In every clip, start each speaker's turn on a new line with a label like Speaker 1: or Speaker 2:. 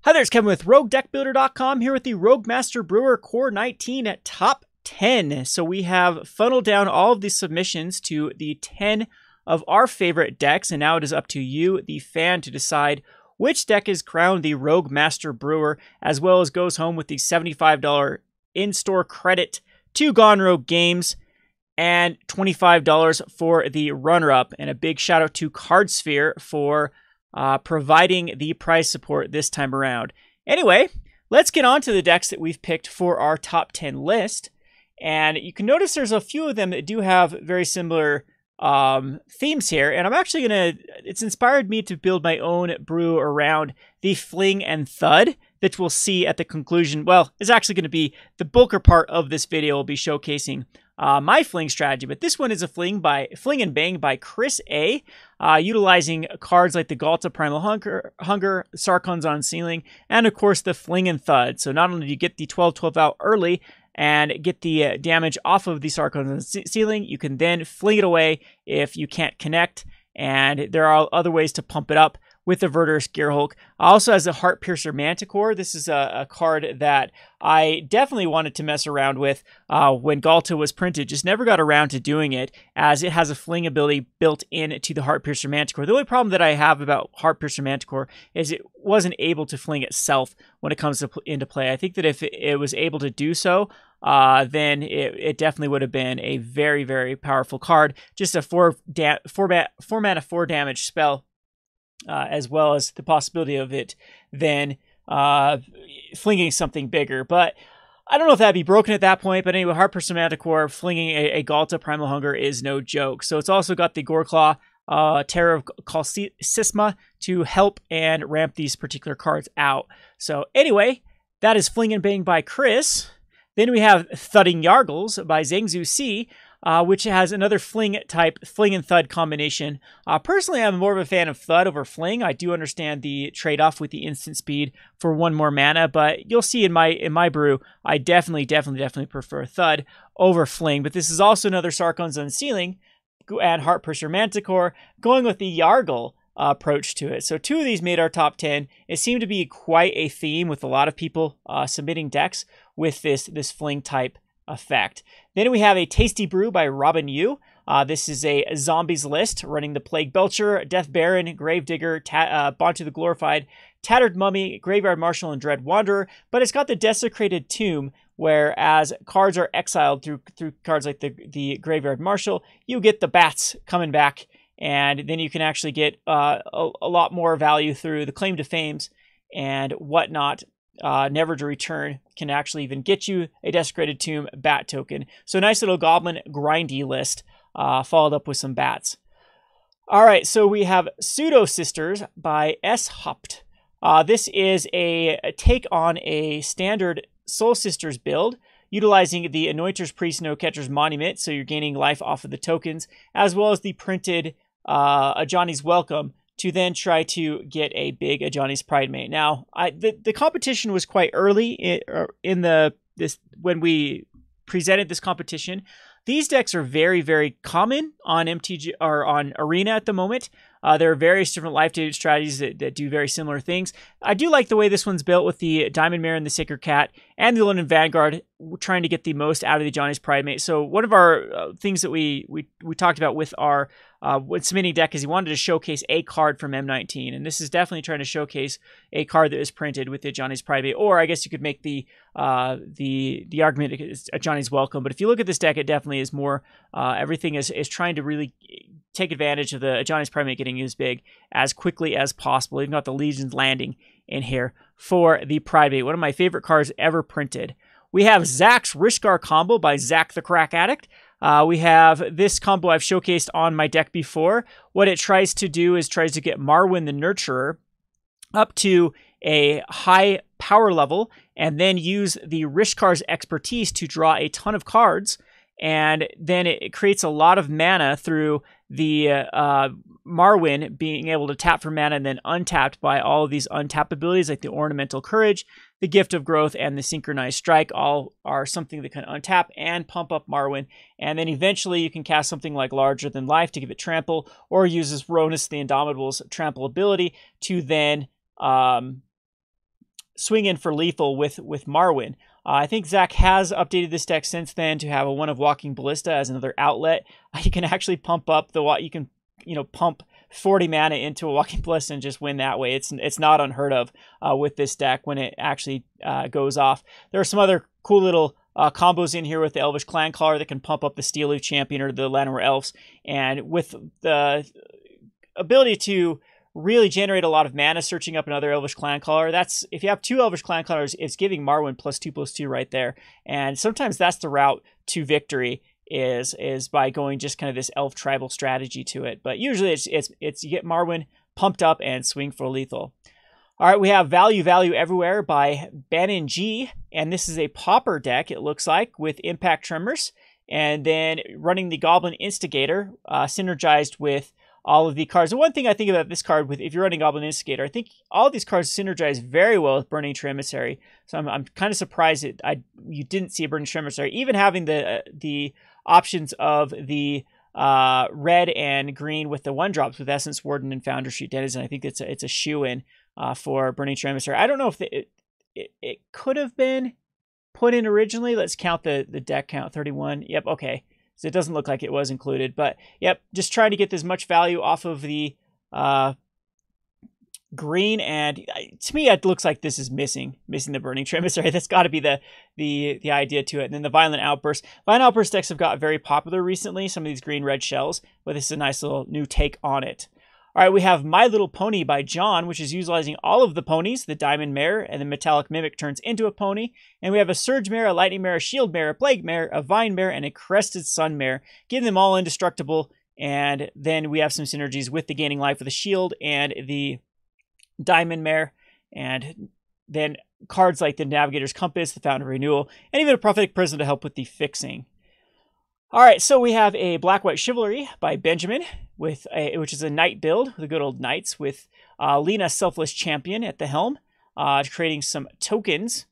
Speaker 1: Hi there, it's Kevin with RogueDeckbuilder.com here with the Rogue Master Brewer Core 19 at Top 10. So we have funneled down all of the submissions to the 10 of our favorite decks, and now it is up to you, the fan, to decide which deck is crowned the Rogue Master Brewer, as well as goes home with the $75 in-store credit to Gone Rogue Games and $25 for the runner-up. And a big shout out to Cardsphere for providing the price support this time around. Anyway, let's get on to the decks that we've picked for our top 10 list. And you can notice there's a few of them that do have very similar themes here. And I'm actually it's inspired me to build my own brew around the Fling and Thud that we'll see at the conclusion. Well, it's actually going to be the bulker part of this video. Will be showcasing my fling strategy, but this one is a fling and bang by Chris A, utilizing cards like the Galta Primal Hunger, Sarkhan's on Ceiling, and of course the Fling and Thud. So not only do you get the 12-12 out early and get the damage off of the Sarkhan's on Ceiling, you can then fling it away if you can't connect, and there are other ways to pump it up with the Verdurous Gearhulk. Also has a Heart Piercer Manticore. This is a card that I definitely wanted to mess around with when Galta was printed. Just never got around to doing it, as it has a fling ability built into the Heart Piercer Manticore. The only problem that I have about Heart Piercer Manticore is it wasn't able to fling itself when it comes into play. I think that if it was able to do so, then it definitely would have been a very, very powerful card. Just a 4 mana 4 damage spell. As well as the possibility of it then flinging something bigger. But I don't know if that'd be broken at that point. But anyway, Heart Piercer Manticore flinging a Galta Primal Hunger is no joke. So it's also got the Goreclaw Terror of Kalsisma to help and ramp these particular cards out. So anyway, that is Fling and Bang by Chris. Then we have Thudding Yargles by Zhengzhu C, which has another fling and Thud combination. Personally, I'm more of a fan of Thud over Fling. I do understand the trade-off with the instant speed for 1 more mana, but you'll see in my brew, I definitely prefer Thud over Fling. But this is also another Sarkhan's on Ceiling and Heart Piercer Manticore, going with the Yargle approach to it. So 2 of these made our top 10. It seemed to be quite a theme with a lot of people submitting decks with this Fling type effect. Then we have a Tasty Brew by Robin Yu. This is a zombies list running the Plague Belcher, Death Baron, Gravedigger, Bontu the Glorified, Tattered Mummy, Graveyard Marshal, and Dread Wanderer. But it's got the Desecrated Tomb, whereas cards are exiled through cards like the Graveyard Marshal. You get the bats coming back, and then you can actually get a lot more value through the Claim to Fames and whatnot. Never to Return can actually even get you a Desecrated Tomb bat token. So nice little goblin grindy list, followed up with some bats. All right, so we have Pseudo Sisters by S. Hopt. This is a take on a standard Soul Sisters build, utilizing the Anointer's Priest, No Catcher's Monument, so you're gaining life off of the tokens, as well as the printed Ajani's Welcome, to then try to get a big Ajani's Pridemate. Now, the competition was quite early when we presented this competition. These decks are very, very common on MTG or on Arena at the moment. There are various different life dated strategies that do very similar things. I do like the way this one's built with the Diamond Mare and the Sacred Cat and the London Vanguard, trying to get the most out of the Johnny's Pridemate. So one of our things that we talked about with our when submitting deck is he wanted to showcase a card from M19, and this is definitely trying to showcase a card that was printed with the Johnny's Pridemate. Or I guess you could make the argument it's a Johnny's Welcome. But if you look at this deck, it definitely is more everything is trying to really take advantage of the Johnny's Pridemate getting used big as quickly as possible. Even got the Legion's Landing in here for the Pridemate, one of my favorite cards ever printed. We have Zach's Rishgar combo by Zach the Crack Addict. We have this combo I've showcased on my deck before. What it tries to do is tries to get Marwyn the Nurturer up to a high power level and then use the Rishkar's expertise to draw a ton of cards. And then it creates a lot of mana through the Marwyn being able to tap for mana and then untapped by all of these untap abilities like the Ornamental Courage, the Gift of Growth, and the Synchronized Strike. All are something that can untap and pump up Marwyn. And then eventually you can cast something like Larger Than Life to give it trample, or uses Ronus the Indomitable's trample ability to then swing in for lethal with Marwyn. I think Zach has updated this deck since then to have a one of Walking Ballista as another outlet. You can actually pump up you can pump 40 mana into a Walking Ballista and just win that way. It's not unheard of with this deck when it actually goes off. There are some other cool little combos in here with the Elvish Clancaller that can pump up the Steel Leaf Champion or the Llanowar Elves, and with the ability to really generate a lot of mana searching up another Elvish Clancaller. That's, if you have 2 Elvish Clancallers, it's giving Marwyn +2/+2 right there. And sometimes that's the route to victory, is by going just kind of this elf tribal strategy to it. But usually it's you get Marwyn pumped up and swing for lethal. All right, we have Value Everywhere by Bannon G, and this is a Pauper deck, it looks like, with Impact Tremors, and then running the Goblin Instigator, synergized with all of the cards. The one thing I think about this card, if you're running Goblin Instigator, I think all of these cards synergize very well with Burning Tree Emissary. So I'm kind of surprised that you didn't see a Burning Tree Emissary, even having the options of the red and green with the 1-drops with Essence Warden and Founder Street Denizen. I think it's a shoe-in for Burning Tree Emissary. I don't know if it could have been put in originally. Let's count the deck count. 31. Yep, okay. So it doesn't look like it was included. But, yep, just trying to get as much value off of the green. And to me, it looks like this is missing the Burning Tree Emissary. That's got to be the idea to it. And then the Violent Outburst. Violent Outburst decks have got very popular recently, some of these green-red shells. But this is a nice little new take on it. All right, we have My Little Pony by John, which is utilizing all of the ponies. The Diamond Mare and the Metallic Mimic turns into a pony. And we have a Surge Mare, a Lightning Mare, a Shield Mare, a Plague Mare, a Vine Mare, and a Crested Sun Mare, getting them all indestructible. And then we have some synergies with the Gaining Life with the Shield and the Diamond Mare. And then cards like the Navigator's Compass, the Fountain of Renewal, and even a Prophetic Prism to help with the fixing. All right, so we have a Black-White Chivalry by Benjamin, which is a knight build, the good old knights, with Lena Selfless Champion at the helm, creating some tokens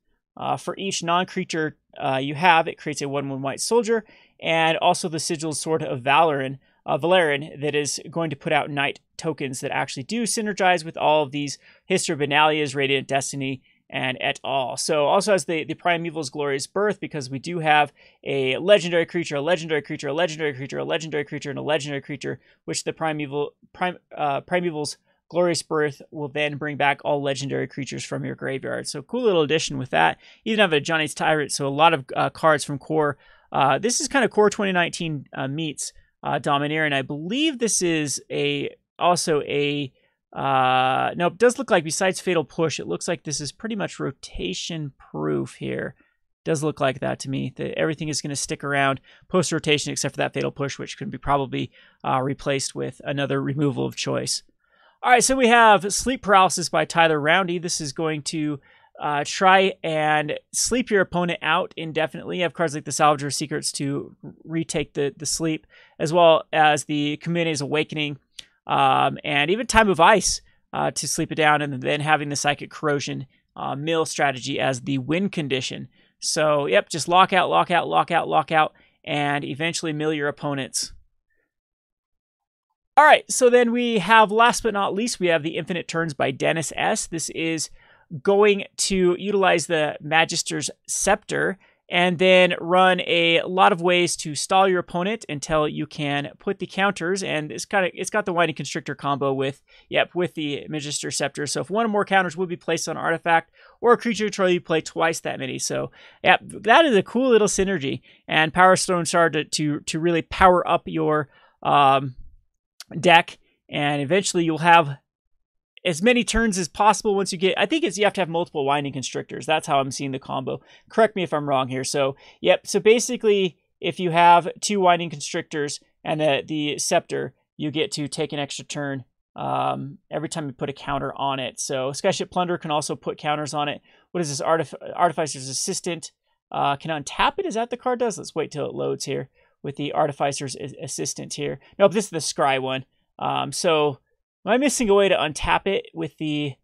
Speaker 1: for each non-creature you have. It creates a 1/1 white soldier, and also the Sigiled Sword of Valerian that is going to put out knight tokens that actually do synergize with all of these History of Benalia's, Radiant Destiny, and et al. So also has the Primeval's Glorious Birth, because we do have a legendary creature, a legendary creature, a legendary creature, a legendary creature, and a legendary creature, which the Primeval's Glorious Birth will then bring back all legendary creatures from your graveyard. So cool little addition with that. You even have a Johnny's Tyrant, so a lot of cards from Core. This is kind of Core 2019 meets Domineer, and I believe this is also a no, it does look like, besides Fatal Push, it looks like this is pretty much rotation proof here. Does look like that to me. That everything is going to stick around post-rotation except for that Fatal Push, which can be probably replaced with another removal of choice. All right, so we have Sleep Paralysis by Tyler Roundy. This is going to try and sleep your opponent out indefinitely. You have cards like the Salvager of Secrets to retake the sleep, as well as the Community's Awakening, and even Time of Ice to sleep it down, and then having the Psychic Corrosion mill strategy as the win condition. So, yep, just lock out, lock out, lock out, lock out, and eventually mill your opponents. All right, so then we have, last but not least, we have the Infinite Turns by Dennis S. This is going to utilize the Magister's Scepter and then run a lot of ways to stall your opponent until you can put the counters. And it's got the Winding Constrictor combo with the Magister's Scepter. So if one or more counters will be placed on an artifact or a creature control, you play twice that many. So yeah, that is a cool little synergy. And Power Stone Star to really power up your deck, and eventually you'll have as many turns as possible once you get, I think you have to have multiple Winding Constrictors. That's how I'm seeing the combo. Correct me if I'm wrong here. So, yep. So basically, if you have 2 Winding Constrictors and the Scepter, you get to take an extra turn every time you put a counter on it. So Skyship Plunder can also put counters on it. What is this? Artificer's Assistant can untap it. Is that the card does? Let's wait till it loads here with the Artificer's Assistant here. Nope, this is the Scry one. So am I missing a way to untap it with the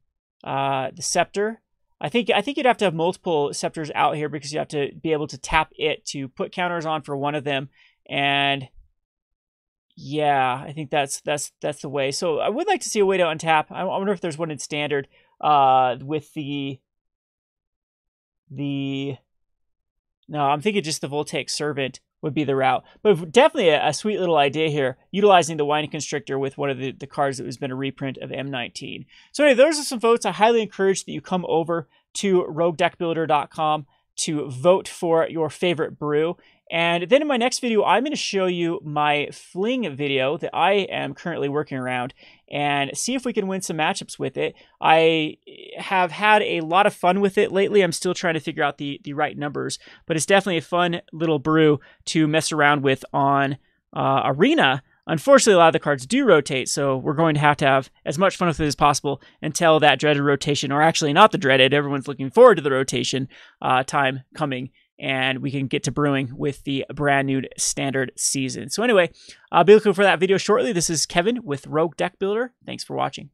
Speaker 1: Scepter? I think you'd have to have multiple Scepters out here, because you have to be able to tap it to put counters on for one of them. And yeah, I think that's the way. So I would like to see a way to untap. I wonder if there's one in Standard with the No, I'm thinking just the Voltaic Servant would be the route. But definitely a sweet little idea here, utilizing the Winding Constrictor with one of the cards that has been a reprint of M19. So anyway, those are some votes. I highly encourage that you come over to roguedeckbuilder.com to vote for your favorite brew. And then in my next video, I'm going to show you my fling video that I am currently working around and see if we can win some matchups with it. I have had a lot of fun with it lately. I'm still trying to figure out the right numbers, but it's definitely a fun little brew to mess around with on Arena. Unfortunately, a lot of the cards do rotate, so we're going to have as much fun with it as possible until that dreaded rotation, or actually not the dreaded, everyone's looking forward to the rotation time coming, and we can get to brewing with the brand new standard season. So anyway, I'll be looking for that video shortly. This is Kevin with Rogue Deck Builder. Thanks for watching.